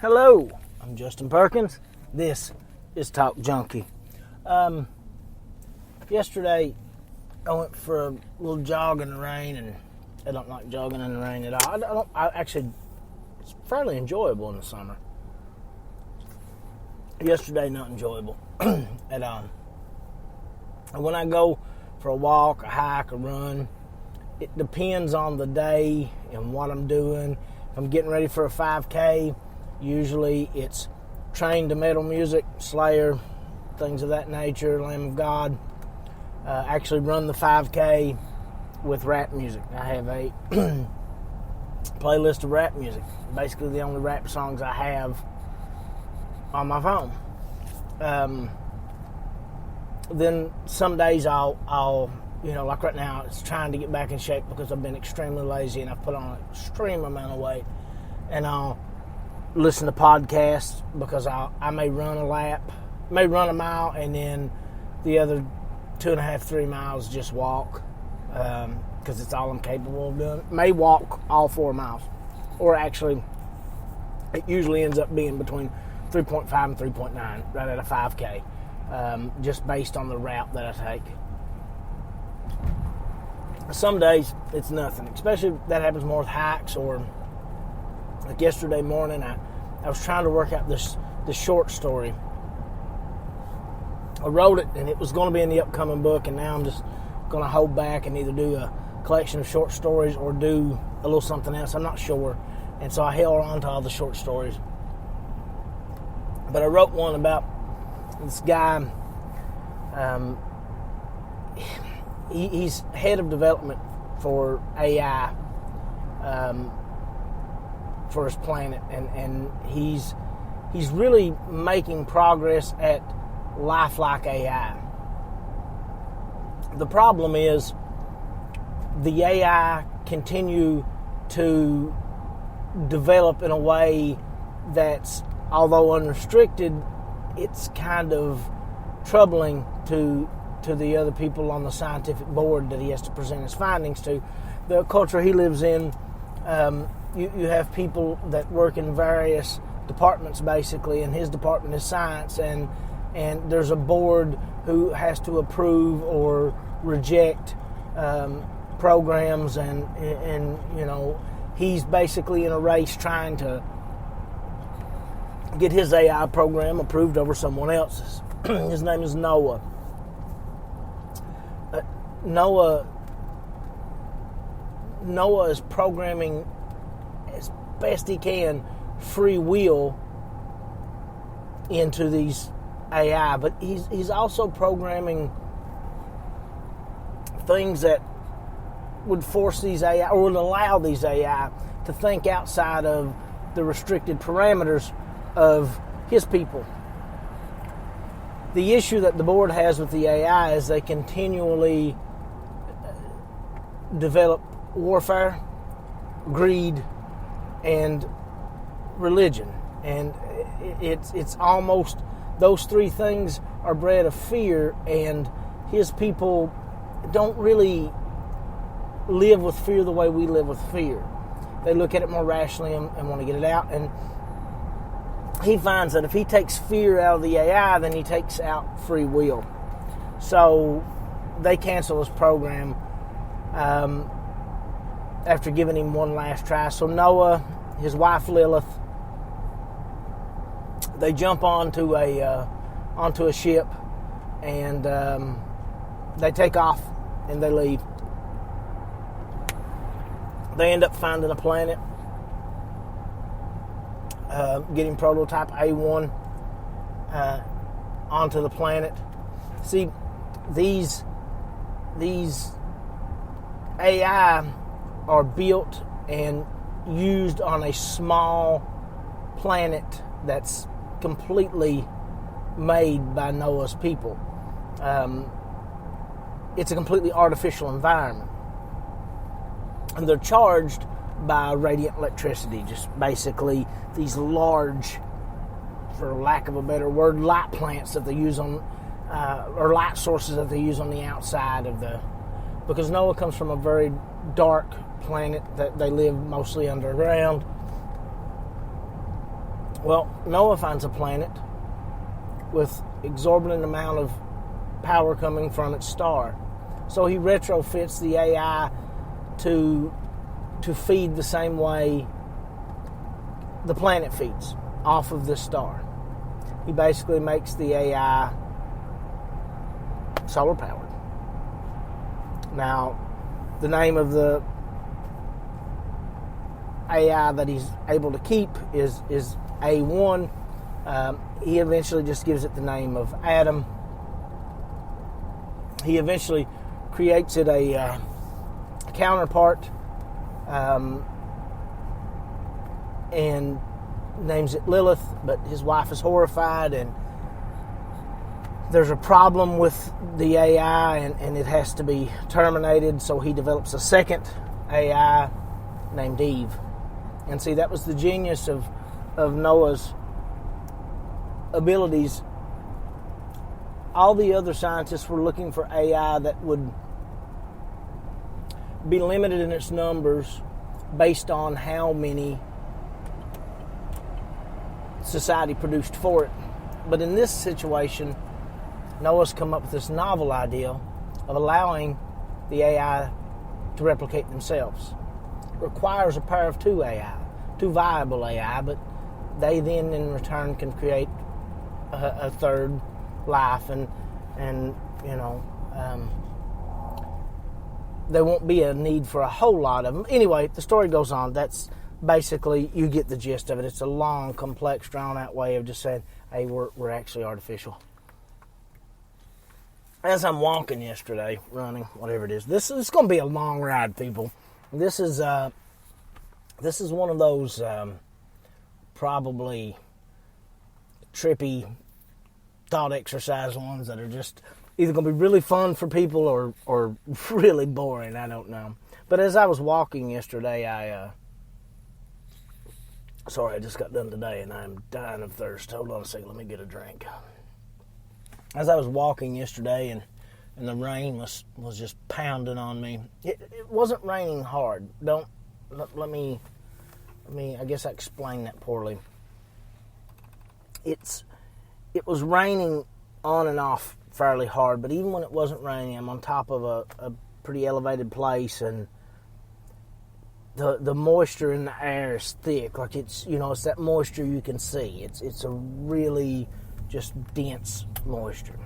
Hello, I'm Justin Perkins. This is Talk Junkie. Yesterday, I went for a little jog in the rain, and I don't like jogging in the rain at all. It's fairly enjoyable in the summer. Yesterday, not enjoyable at all. And when I go for a walk, a hike, a run, it depends on the day and what I'm doing. If I'm getting ready for a 5K, usually it's trained to metal music, Slayer, things of that nature, Lamb of God. Actually run the 5K with rap music. I have a playlist of rap music. Basically the only rap songs I have on my phone. Then some days I'll like right now, it's trying to get back in shape because I've been extremely lazy and I've put on an extreme amount of weight. And I'll listen to podcasts because I may run a lap, may run a mile, and then the other 2.5, 3 miles just walk because it's all I'm capable of doing. May walk all 4 miles, or actually it usually ends up being between 3.5 and 3.9 right at a 5K, just based on the route that I take. Some days it's nothing, especially that happens more with hikes, or like yesterday morning I was trying to work out this short story. I wrote it and it was going to be in the upcoming book, and now I'm just going to hold back and either do a collection of short stories or do a little something else. I'm not sure. And so I held on to all the short stories. But I wrote one about this guy. He's head of development for AI for his planet, and he's really making progress at lifelike AI. The problem is the AI continue to develop in a way that's, although unrestricted, it's kind of troubling to the other people on the scientific board that he has to present his findings to. The culture he lives in, you have people that work in various departments basically, and his department is science, and there's a board who has to approve or reject programs, and he's basically in a race trying to get his AI program approved over someone else's. His name is Noah. Noah is programming as best he can free will into these AI, but he's also programming things that would force these AI, or would allow these AI to think outside of the restricted parameters of his people. The issue that the board has with the AI is they continually develop warfare, greed, and religion. And it's almost, those three things are bred of fear, and his people don't really live with fear the way we live with fear. They look at it more rationally and want to get it out. And he finds that if he takes fear out of the AI, then he takes out free will. So they cancel his program after giving him one last try. So Noah, his wife Lilith, they jump onto a ship, and they take off and they leave. They end up finding a planet, getting prototype A1 onto the planet. See, these AI are built and used on a small planet that's completely made by Noah's people. It's a completely artificial environment. And they're charged by radiant electricity, just basically these large, for lack of a better word, light plants that they use on, or light sources that they use on the outside of the, because Noah comes from a very dark planet that they live mostly underground. Well, Noah finds a planet with exorbitant amount of power coming from its star. So he retrofits the AI to feed the same way the planet feeds, off of this star. He basically makes the AI solar powered. Now, the name of the AI that he's able to keep is A1. He eventually just gives it the name of Adam. He eventually creates it a counterpart and names it Lilith, but his wife is horrified, and there's a problem with the AI, and it has to be terminated, so he develops a second AI named Eve. And see, that was the genius of Noah's abilities. All the other scientists were looking for AI that would be limited in its numbers based on how many society produced for it. But in this situation, Noah's come up with this novel idea of allowing the AI to replicate themselves. It requires a pair of two viable AI, but they then in return can create a third life, and there won't be a need for a whole lot of them. Anyway, the story goes on. That's basically, you get the gist of it. It's a long, complex, drawn-out way of just saying, hey, we're actually artificial. As I'm walking yesterday, running, whatever it is, this is going to be a long ride, people. This is one of those probably trippy thought exercise ones that are just either going to be really fun for people or really boring. I don't know. But as I was walking yesterday, I just got done today and I'm dying of thirst. Hold on a second, let me get a drink. As I was walking yesterday and the rain was just pounding on me. It wasn't raining hard. Let me I guess I explained that poorly. It was raining on and off fairly hard, but even when it wasn't raining, I'm on top of a pretty elevated place, and the moisture in the air is thick. Like it's that moisture you can see. It's a really just dense moisture.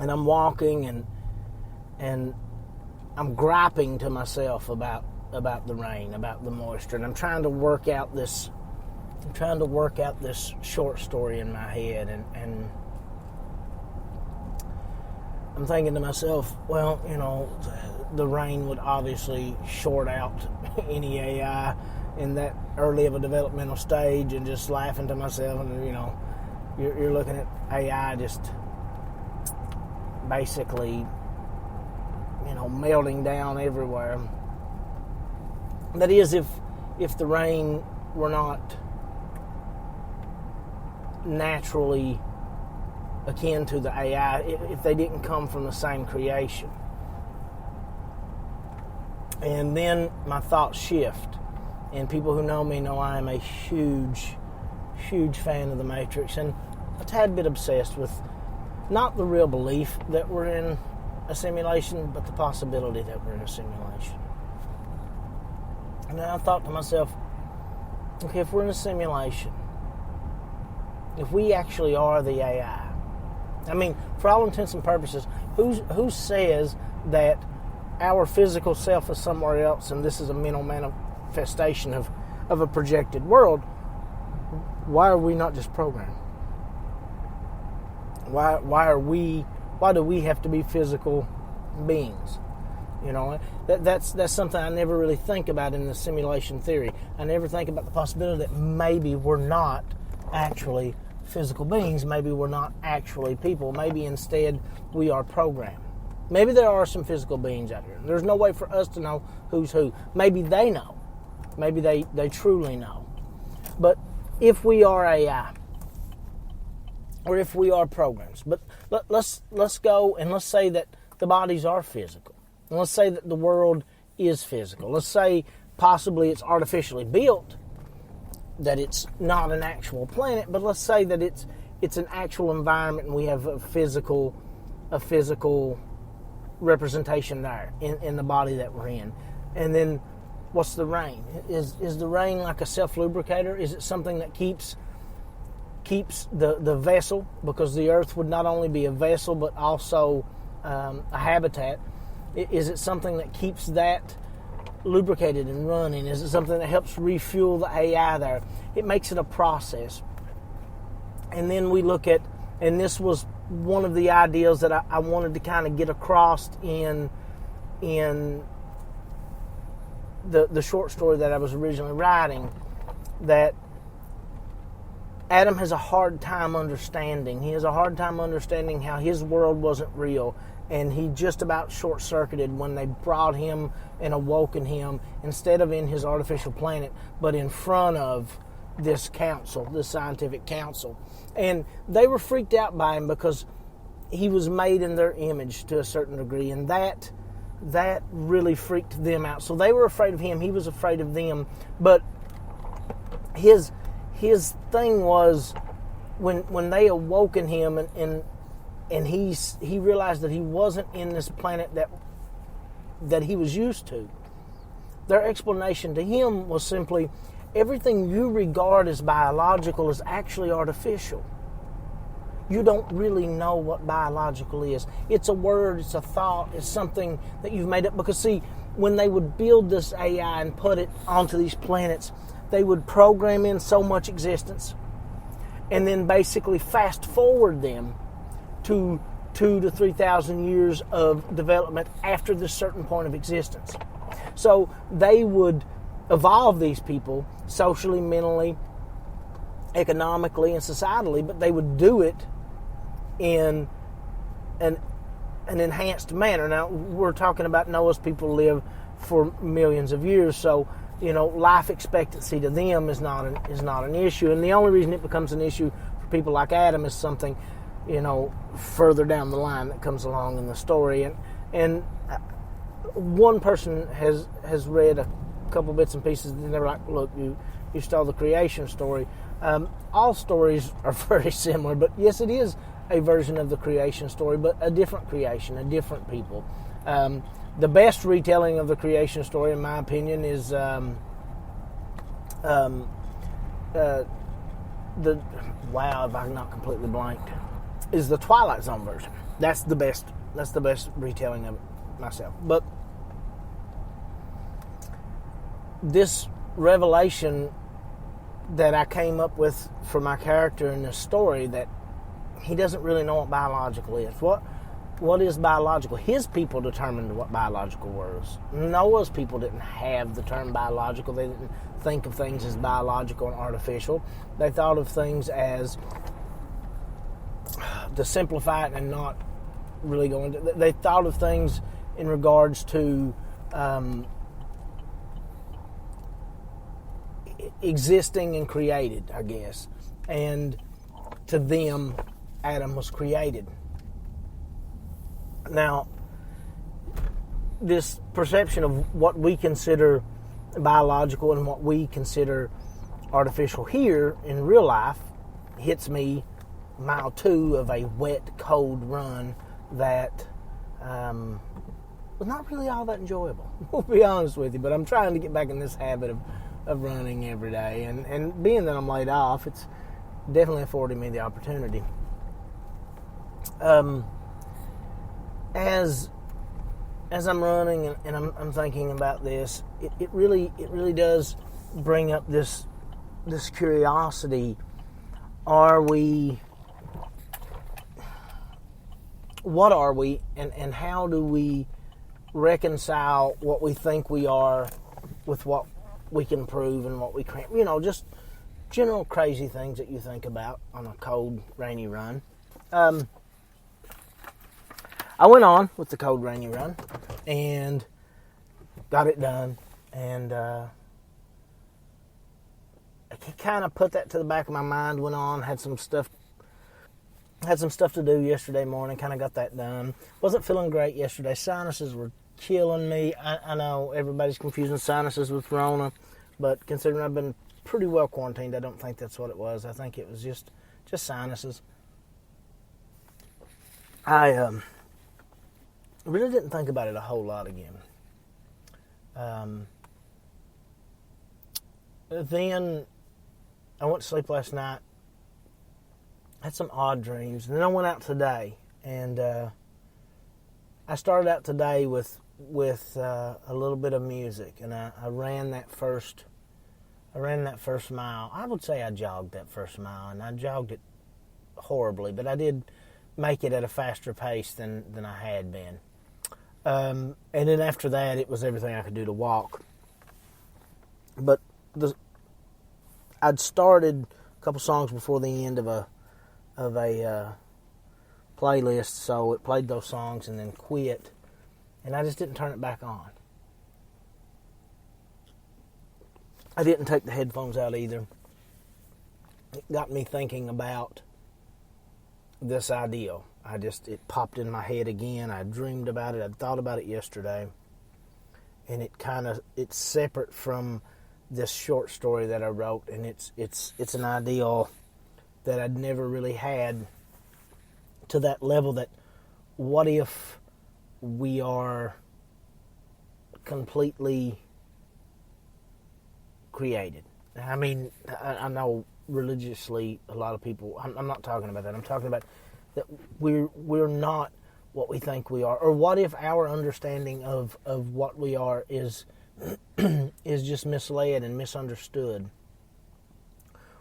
And I'm walking and I'm griping to myself about the rain, about the moisture, and I'm trying to work out this short story in my head, and I'm thinking to myself, well, the rain would obviously short out any AI in that early of a developmental stage, and just laughing to myself, and you're looking at AI just basically melting down everywhere. That is, if the rain were not naturally akin to the AI, if they didn't come from the same creation. And then my thoughts shift, and people who know me know I am a huge fan of The Matrix, and a tad bit obsessed with not the real belief that we're in a simulation, but the possibility that we're in a simulation. And then I thought to myself, okay, if we're in a simulation, if we actually are the AI, I mean, for all intents and purposes, who says that our physical self is somewhere else and this is a mental manifestation of a projected world? Why are we not just programmed? Why do we have to be physical beings? That's something I never really think about in the simulation theory. I never think about the possibility that maybe we're not actually physical beings. Maybe we're not actually people. Maybe instead we are programmed. Maybe there are some physical beings out here. There's no way for us to know who's who. Maybe they know. Maybe they truly know. But if we are AI, or if we are programs, but let's go and let's say that the bodies are physical. And let's say that the world is physical. Let's say possibly it's artificially built, that it's not an actual planet, but let's say that it's an actual environment and we have a physical representation there in the body that we're in. And then what's the rain? Is the rain like a self-lubricator? Is it something that keeps the vessel? Because the earth would not only be a vessel but also a habitat. Is it something that keeps that lubricated and running? Is it something that helps refuel the AI there? It makes it a process. And then we look at, and this was one of the ideas that I wanted to kind of get across in the short story that I was originally writing, that Adam has a hard time understanding. He has a hard time understanding how his world wasn't real, and he just about short-circuited when they brought him and awoken him instead of in his artificial planet, but in front of this council, this scientific council. And they were freaked out by him because he was made in their image to a certain degree, and that really freaked them out. So they were afraid of him, he was afraid of them. But his thing was when they awoken him and he realized that he wasn't in this planet that he was used to. Their explanation to him was simply, everything you regard as biological is actually artificial. You don't really know what biological is. It's a word, it's a thought, it's something that you've made up. Because see, when they would build this AI and put it onto these planets, they would program in so much existence and then basically fast forward them to 2,000 to 3,000 years of development after this certain point of existence. So they would evolve these people socially, mentally, economically, and societally, but they would do it in an enhanced manner. Now, we're talking about Noah's people live for millions of years, so life expectancy to them is not an issue. And the only reason it becomes an issue for people like Adam is something further down the line that comes along in the story. And one person has read a couple bits and pieces, and they're like, look, you stole the creation story. All stories are very similar, but yes, it is a version of the creation story, but a different creation, a different people. The best retelling of the creation story, in my opinion, is if I'm not completely blanked, is the Twilight Zone version. That's the best retelling of it myself. But this revelation that I came up with for my character in this story, that he doesn't really know what biological is. What is biological? His people determined what biological was. Noah's people didn't have the term biological. They didn't think of things as biological and artificial. They thought of things as, to simplify it and not really go into, they thought of things in regards to existing and created, I guess. And to them, Adam was created. Now, this perception of what we consider biological and what we consider artificial here in real life hits me mile 2 of a wet, cold run that was not really all that enjoyable. I'll be honest with you, but I'm trying to get back in this habit of running every day. And being that I'm laid off, it's definitely affording me the opportunity. As I'm running and I'm thinking about this, it really does bring up this curiosity. What are we, and how do we reconcile what we think we are with what we can prove and what we can't? Just general crazy things that you think about on a cold, rainy run. I went on with the cold, rainy run and got it done, and I kind of put that to the back of my mind. Went on, had some stuff to do yesterday morning. Kind of got that done. Wasn't feeling great yesterday. Sinuses were killing me. I know everybody's confusing sinuses with Rona, but considering I've been pretty well quarantined. I don't think that's what it was. I think it was just sinuses. I really didn't think about it a whole lot again. Then I went to sleep last night, had some odd dreams, and then I went out today, and I started out today with a little bit of music, and I ran that first mile. I would say I jogged that first mile, and I jogged it horribly, but I did make it at a faster pace than I had been. And then after that, it was everything I could do to walk. But I'd started a couple songs before the end of a playlist, so it played those songs and then quit, and I just didn't turn it back on. I didn't take the headphones out either. It got me thinking about this ideal. It popped in my head again. I dreamed about it. I thought about it yesterday, and it's separate from this short story that I wrote, and it's an ideal that I'd never really had to that level. That what if we are completely created? I mean, I know religiously a lot of people, I'm not talking about that. I'm talking about that we're not what we think we are. Or what if our understanding of what we are is just misled and misunderstood?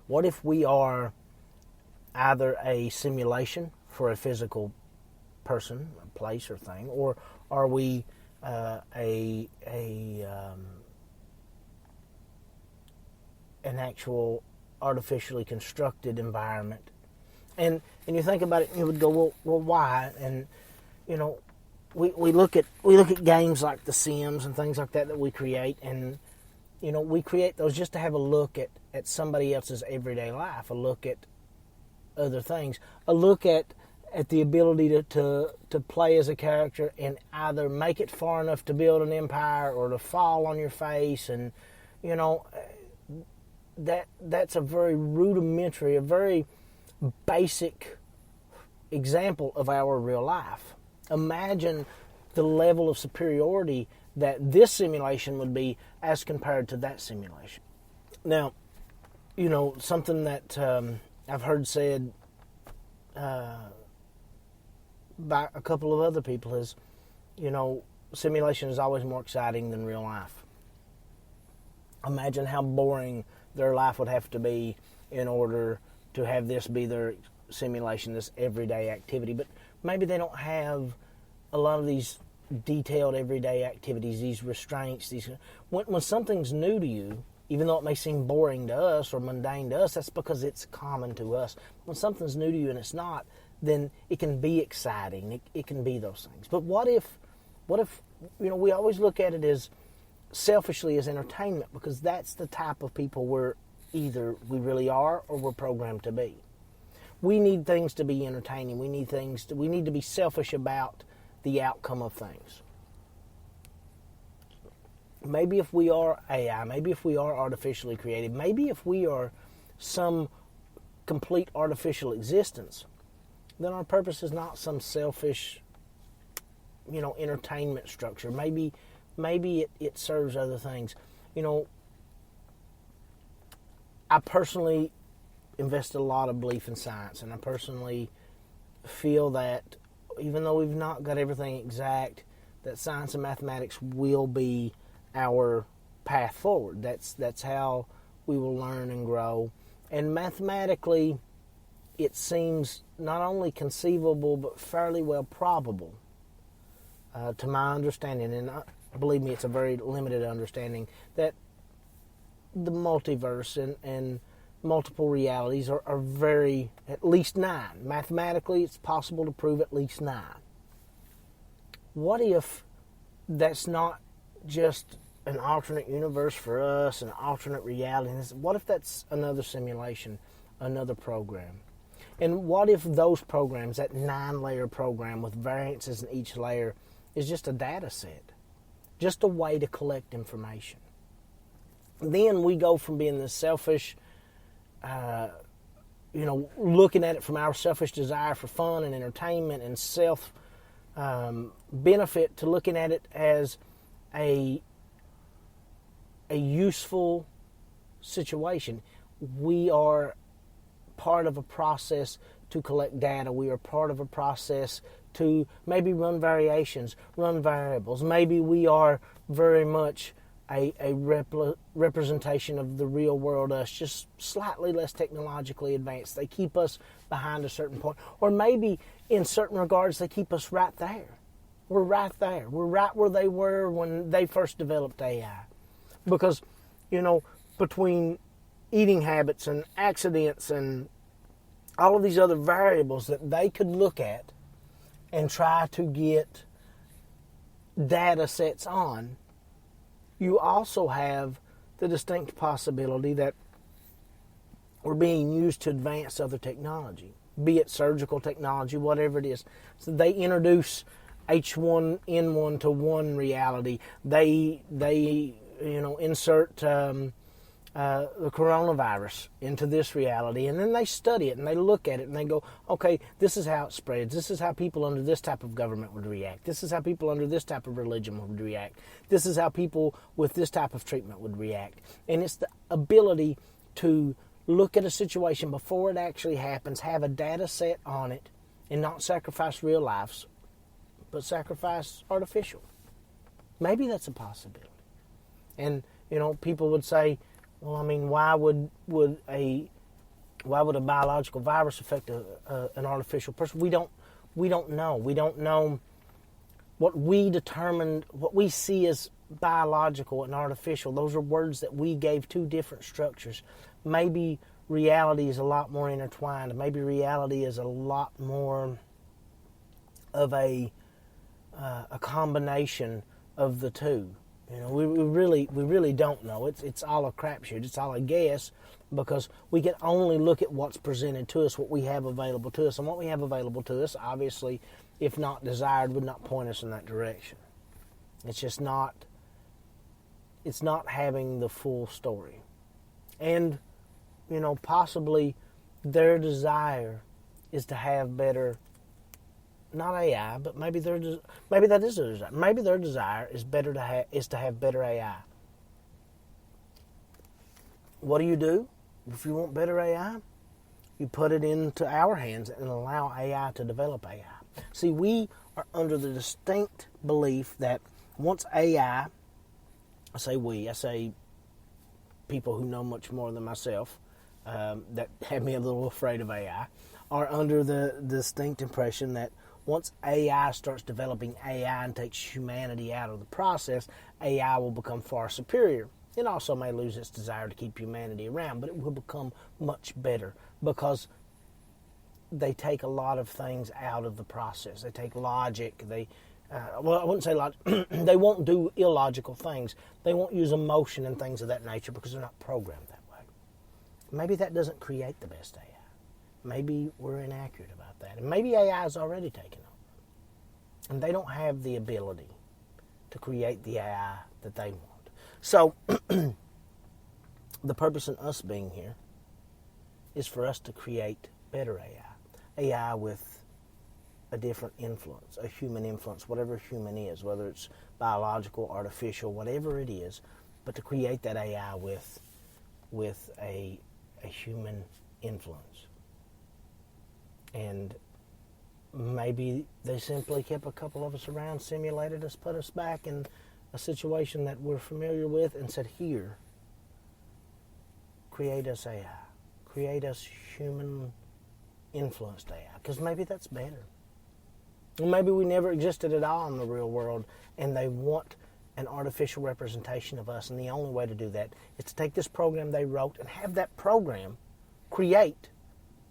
What if we are either a simulation for a physical person, a place or thing, or are we an actual artificially constructed environment? And you think about it, and you would go, well, why? And you know, we look at games like The Sims and things like that we create, and you know, we create those just to have a look at somebody else's everyday life, a look at other things, a look at the ability to play as a character and either make it far enough to build an empire or to fall on your face. And you know, that's a very rudimentary, a very basic example of our real life. Imagine the level of superiority that this simulation would be as compared to that simulation. Now, you know, something that I've heard said by a couple of other people is, you know, simulation is always more exciting than real life. Imagine how boring their life would have to be in order to have this be their simulation, this everyday activity. But maybe they don't have a lot of these detailed everyday activities, these restraints. When something's new to you, even though it may seem boring to us or mundane to us, that's because it's common to us. When something's new to you and it's not, then it can be exciting. It can be those things. But what if, you know, we always look at it as selfishly as entertainment, because that's the type of people we're either we really are or we're programmed to be. We need things to be entertaining. We need to be selfish about the outcome of things. Maybe if we are AI, maybe if we are artificially created, maybe if we are some complete artificial existence, then our purpose is not some selfish, you know, entertainment structure. Maybe it serves other things. You know, I personally invest a lot of belief in science, and I personally feel that even though we've not got everything exact, that science and mathematics will be our path forward. That's how we will learn and grow. And mathematically, it seems not only conceivable but fairly well probable, to my understanding, and believe me, it's a very limited understanding, that the multiverse and multiple realities are very, at least 9. Mathematically, it's possible to prove at least 9. What if that's not just an alternate universe for us, an alternate reality? What if that's another simulation, another program? And what if those programs, that 9-layer program with variances in each layer, is just a data set, just a way to collect information? then we go from being this selfish, looking at it from our selfish desire for fun and entertainment and self benefit to looking at it as a useful situation. We are part of a process to collect data. We are part of a process to maybe run variations, run variables. Maybe we are very much a representation of the real world us, just slightly less technologically advanced. They keep us behind a certain point. Or maybe in certain regards they keep us right there. We're right there. We're right where they were when they first developed AI. Because, between eating habits and accidents and all of these other variables that they could look at and try to get data sets on, you also have the distinct possibility that we're being used to advance other technology, be it surgical technology, whatever it is. So they introduce H1N1 to one reality. They insert the coronavirus into this reality, and then they study it and they look at it and they go, okay, this is how it spreads. This is how people under this type of government would react. This is how people under this type of religion would react. This is how people with this type of treatment would react. And it's the ability to look at a situation before it actually happens, have a data set on it, and not sacrifice real lives, but sacrifice artificial. Maybe that's a possibility. And, people would say, well, I mean, why would a biological virus affect an artificial person? We don't know. We don't know what we see as biological and artificial. Those are words that we gave two different structures. Maybe reality is a lot more intertwined. Maybe reality is a lot more of a combination of the two. We really don't know. It's all a crapshoot. It's all a guess, because we can only look at what's presented to us, what we have available to us, and what we have available to us, obviously, if not desired, would not point us in that direction. It's just not. It's not having the full story, and possibly their desire is to have better. Not AI, but maybe that is their desire. Maybe their desire is to have better AI. What do? If you want better AI, you put it into our hands and allow AI to develop AI. See, we are under the distinct belief that once AI, I say people who know much more than myself, that have me a little afraid of AI, are under the distinct impression that once AI starts developing AI and takes humanity out of the process, AI will become far superior. It also may lose its desire to keep humanity around, but it will become much better because they take a lot of things out of the process. They take logic. I wouldn't say logic. They won't do illogical things. They won't use emotion and things of that nature because they're not programmed that way. Maybe that doesn't create the best AI. Maybe we're inaccurate about that. And maybe AI is already taken over. And they don't have the ability to create the AI that they want. So, the purpose in us being here is for us to create better AI. AI with a different influence, a human influence, whatever human is, whether it's biological, artificial, whatever it is, but to create that AI with a human influence. And maybe they simply kept a couple of us around, simulated us, put us back in a situation that we're familiar with, and said, here, create us AI. Create us human-influenced AI. Because maybe that's better. Or maybe we never existed at all in the real world, and they want an artificial representation of us, and the only way to do that is to take this program they wrote and have that program create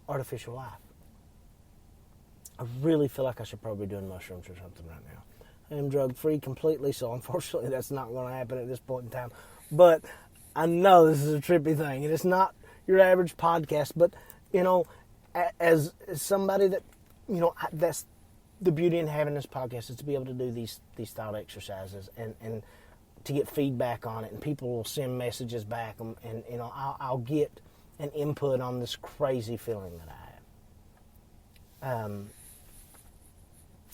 artificial life. I really feel like I should probably be doing mushrooms or something right now. I am drug-free completely, so unfortunately that's not going to happen at this point in time. But I know this is a trippy thing, and it's not your average podcast, but, as somebody that, that's the beauty in having this podcast, is to be able to do these thought exercises and to get feedback on it, and people will send messages back, and you know, I'll get an input on this crazy feeling that I have.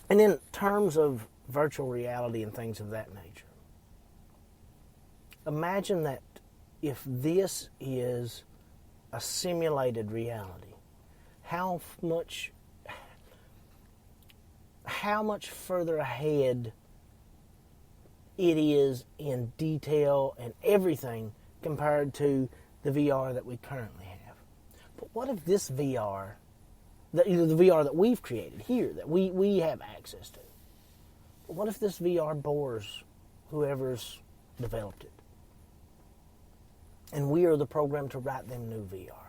And in terms of virtual reality and things of that nature, imagine that if this is a simulated reality, how much further ahead it is in detail and everything compared to the VR that we currently have. But what if this VR, the VR that we've created here, that we have access to, but what if this VR bores whoever's developed it? And we are the program to write them new VR.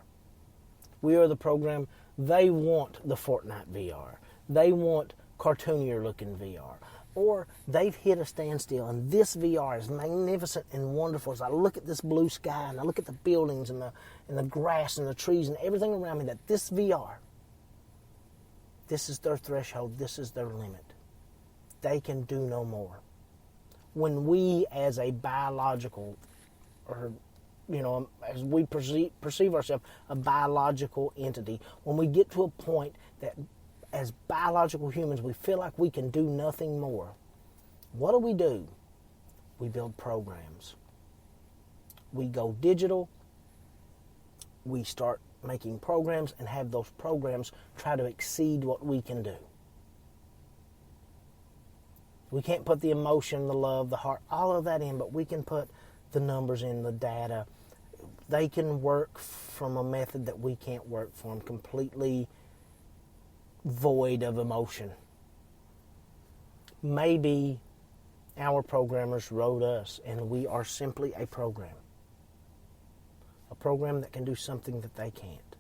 We are the program. They want the Fortnite VR. They want cartoonier looking VR. Or they've hit a standstill, and this VR is magnificent and wonderful. As I look at this blue sky, and I look at the buildings and the grass and the trees and everything around me, that this VR, this is their threshold, this is their limit. They can do no more. When we, as a biological, or as we perceive ourselves, a biological entity, when we get to a point that as biological humans we feel like we can do nothing more, what do? We build programs. We go digital. We start making programs and have those programs try to exceed what we can do. We can't put the emotion, the love, the heart, all of that in, but we can put the numbers in, the data. They can work from a method that we can't work from, completely void of emotion. Maybe our programmers wrote us and we are simply a program that can do something that they can't.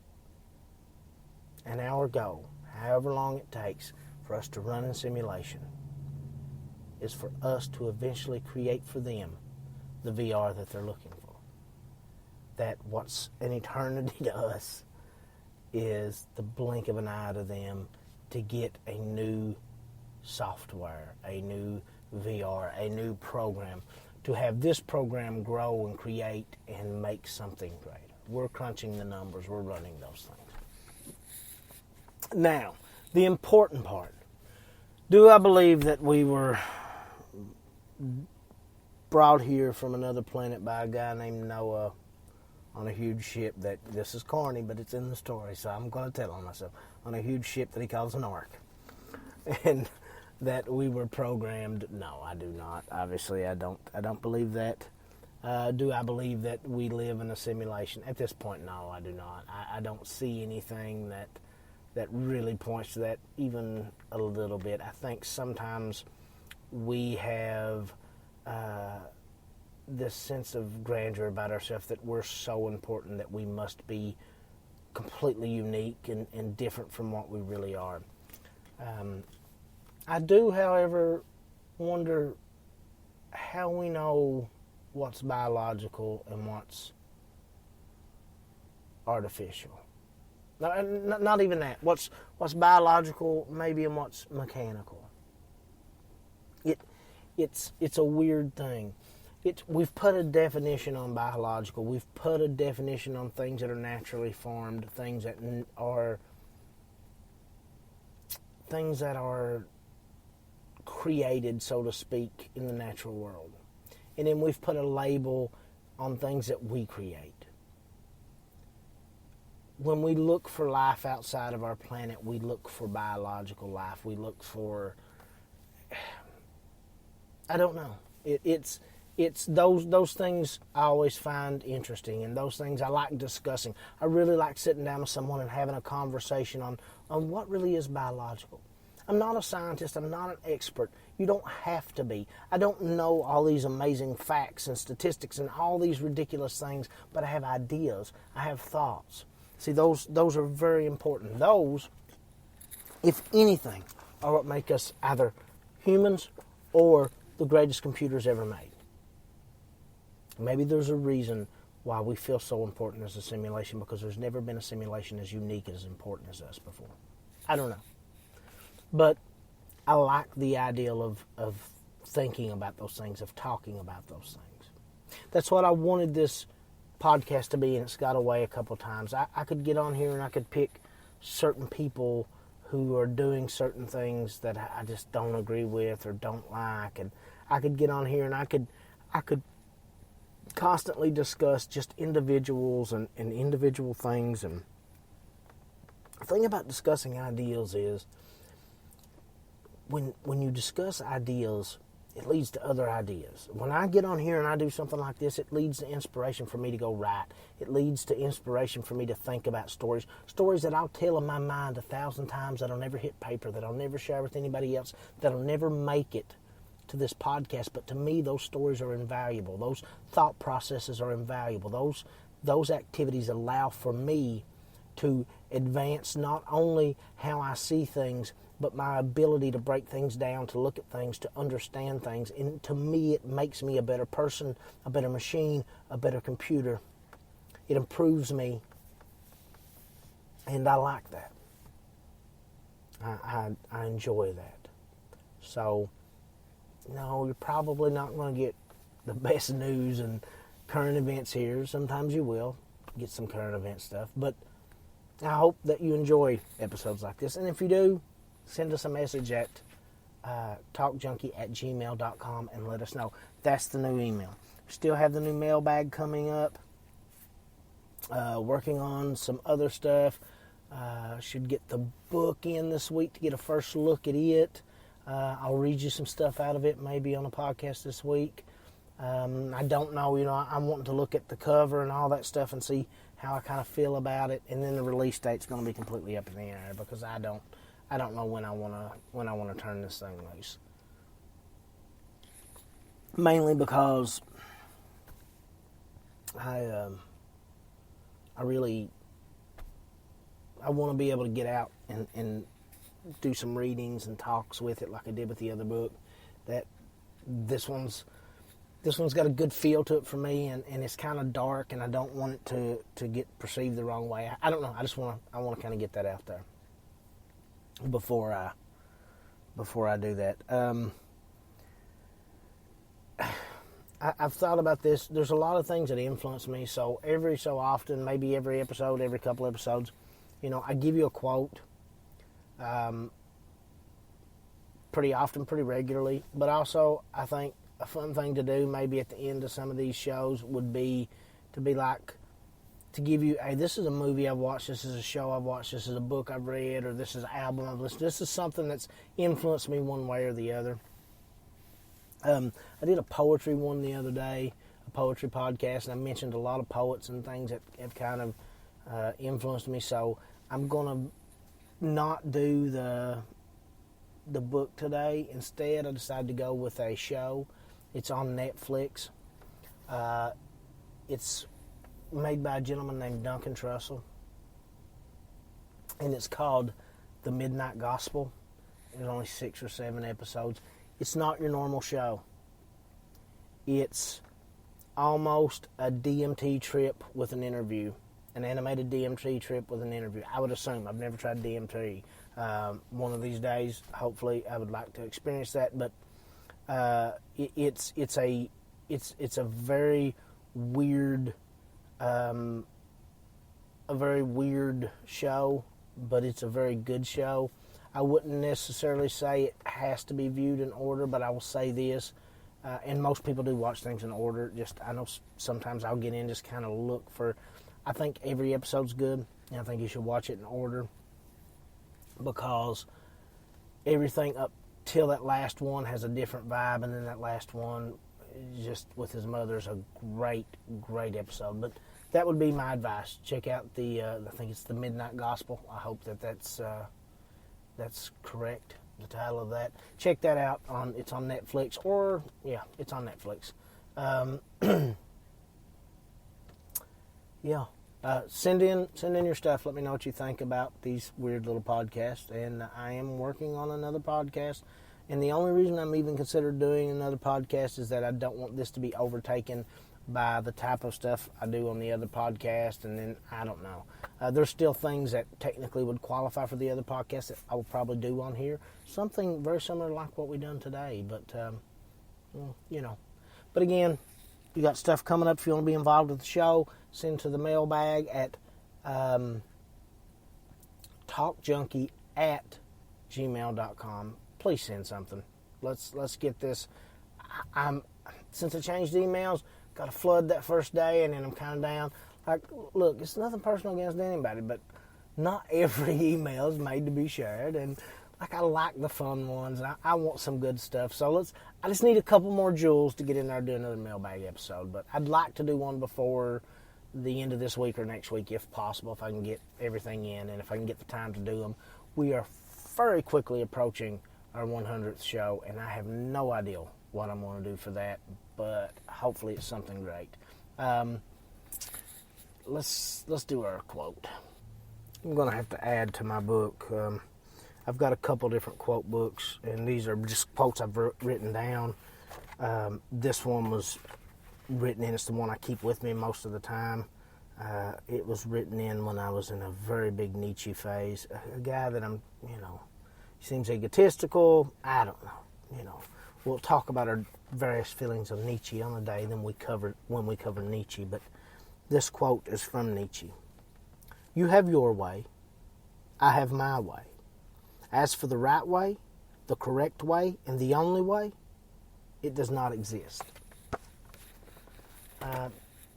And our goal, however long it takes for us to run in simulation, is for us to eventually create for them the VR that they're looking for. That what's an eternity to us is the blink of an eye to them to get a new software, a new VR, a new program, to have this program grow and create and make something greater. We're crunching the numbers, we're running those things. Now, the important part. Do I believe that we were brought here from another planet by a guy named Noah on a huge ship that, this is corny, but it's in the story, so I'm going to tell on myself, on a huge ship that he calls an ark, and that we were programmed? No, I do not. Obviously, I don't believe that. Do I believe that we live in a simulation? At this point, no, I do not. I don't see anything that really points to that even a little bit. I think sometimes we have this sense of grandeur about ourselves, that we're so important that we must be completely unique and different from what we really are. I do, however, wonder how we know what's biological and what's artificial. Not even that. What's biological, maybe, and what's mechanical. It's a weird thing. We've put a definition on biological. We've put a definition on things that are naturally formed, things that are created, so to speak, in the natural world. And then we've put a label on things that we create. When we look for life outside of our planet, we look for biological life. We look for, I don't know. It's those things I always find interesting, and those things I like discussing. I really like sitting down with someone and having a conversation on what really is biological. I'm not a scientist. I'm not an expert. You don't have to be. I don't know all these amazing facts and statistics and all these ridiculous things, but I have ideas. I have thoughts. See, those are very important. Those, if anything, are what make us either humans or the greatest computers ever made. Maybe there's a reason why we feel so important as a simulation, because there's never been a simulation as unique and as important as us before. I don't know. But I like the ideal of thinking about those things, of talking about those things. That's what I wanted this podcast to be, and it's got away a couple times. I could get on here and I could pick certain people who are doing certain things that I just don't agree with or don't like, and I could get on here and I could constantly discuss just individuals and individual things. And the thing about discussing ideals is when you discuss ideals, it leads to other ideas. When I get on here and I do something like this, it leads to inspiration for me to go write. It leads to inspiration for me to think about stories that I'll tell in my mind 1,000 times, that'll never hit paper, that I'll never share with anybody else, that'll never make it to this podcast. But to me, those stories are invaluable. Those thought processes are invaluable. Those activities allow for me to advance not only how I see things, but my ability to break things down, to look at things, to understand things. And to me, it makes me a better person, a better machine, a better computer. It improves me, and I like that. I enjoy that. So, no, you're probably not going to get the best news and current events here. Sometimes you will get some current event stuff, but I hope that you enjoy episodes like this. And if you do, send us a message at talkjunkie@gmail.com and let us know. That's the new email. Still have the new mailbag coming up. Working on some other stuff. Should get the book in this week to get a first look at it. I'll read you some stuff out of it maybe on a podcast this week. I don't know, I'm wanting to look at the cover and all that stuff and see how I kind of feel about it. And then the release date's going to be completely up in the air because I don't know when I want to turn this thing loose. Mainly because I want to be able to get out and do some readings and talks with it like I did with the other book. That this one's got a good feel to it for me, and it's kind of dark, and I don't want it to get perceived the wrong way. I don't know. I want to kind of get that out there before I do that. I've thought about this. There's a lot of things that influence me. So every so often, maybe every episode, every couple episodes, I give you a quote. Pretty often, pretty regularly. But also, I think a fun thing to do maybe at the end of some of these shows would be to give you, hey, this is a movie I've watched, this is a show I've watched, this is a book I've read, or this is an album I've listened to. This is something that's influenced me one way or the other. I did a poetry one the other day, a poetry podcast, and I mentioned a lot of poets and things that have kind of influenced me. So I'm going to not do the book today. Instead, I decided to go with a show. It's on Netflix. It's made by a gentleman named Duncan Trussell, and it's called The Midnight Gospel. There's only 6 or 7 episodes. It's not your normal show. It's almost a DMT trip with an interview, an animated DMT trip with an interview. I would assume. I've never tried DMT. One of these days, hopefully, I would like to experience that. But it's a very weird, a very weird show, but it's a very good show. I wouldn't necessarily say it has to be viewed in order, but I will say this, and most people do watch things in order. I know sometimes I'll get in, just kind of look for. I think every episode's good, and I think you should watch it in order, because everything up till that last one has a different vibe, and then that last one, just with his mother, is a great, great episode. But that would be my advice. Check out I think it's The Midnight Gospel. I hope that's correct, the title of that. Check that out. It's on Netflix, it's on Netflix. Send in your stuff. Let me know what you think about these weird little podcasts. And I am working on another podcast. And the only reason I'm even considered doing another podcast is that I don't want this to be overtaken by the type of stuff I do on the other podcast. And then, I don't know. There's still things that technically would qualify for the other podcast that I will probably do on here. Something very similar like what we've done today. But you know. But again, you got stuff coming up. If you want to be involved with the show, send to the mailbag at talkjunkie@gmail.com. Please send something. Let's get this. Since I changed emails, got a flood that first day, and then I'm kind of down. Like, look, it's nothing personal against anybody, but not every email is made to be shared, and like I like the fun ones. I want some good stuff, so I just need a couple more jewels to get in there and do another mailbag episode. But I'd like to do one before the end of this week or next week, if possible, if I can get everything in and if I can get the time to do them. We are very quickly approaching our 100th show, and I have no idea what I'm going to do for that, but hopefully it's something great. Let's do our quote. I'm going to have to add to my book. I've got a couple different quote books, and these are just quotes I've written down. This one was written in. It's the one I keep with me most of the time. It was written in when I was in a very big Nietzsche phase. A guy that he seems egotistical. I don't know. We'll talk about our various feelings of Nietzsche on the day when we cover Nietzsche. But this quote is from Nietzsche. You have your way. I have my way. As for the right way, the correct way, and the only way, it does not exist.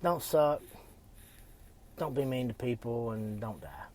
Don't suck. Don't be mean to people, and don't die.